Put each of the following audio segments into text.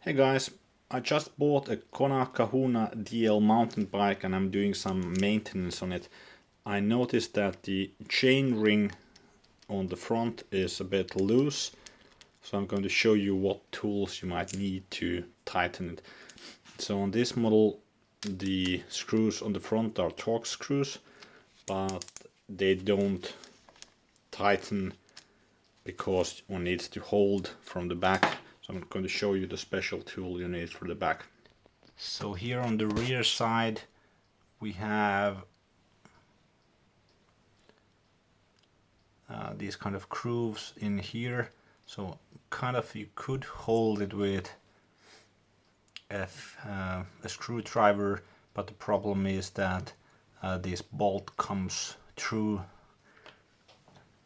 Hey guys, I just bought a Kona Kahuna DL mountain bike and I'm doing some maintenance on it. I noticed that the chain ring on the front is a bit loose, so I'm going to show you what tools you might need to tighten it. So on this model the screws on the front are Torx screws, but they don't tighten because one needs to hold from the back. So I'm going to show you the special tool you need for the back. So here on the rear side we have these kind of grooves in here. So kind of you could hold it with a screwdriver, but the problem is that this bolt comes through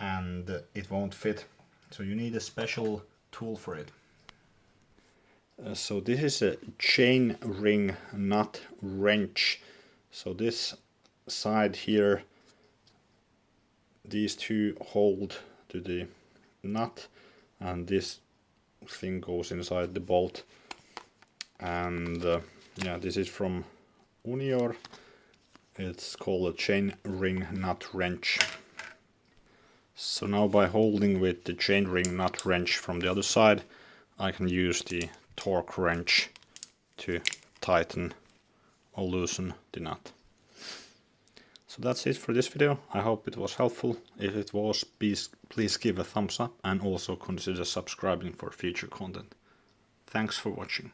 and it won't fit. So you need a special tool for it. So this is a chain ring nut wrench. So this side here, these two hold to the nut and this thing goes inside the bolt. And yeah, this is from Homeneer. It's called a chain ring nut wrench. So now by holding with the chain ring nut wrench from the other side, I can use the torque wrench to tighten or loosen the nut. So that's it for this video. I hope it was helpful. If it was, please give a thumbs up and also consider subscribing for future content. Thanks for watching.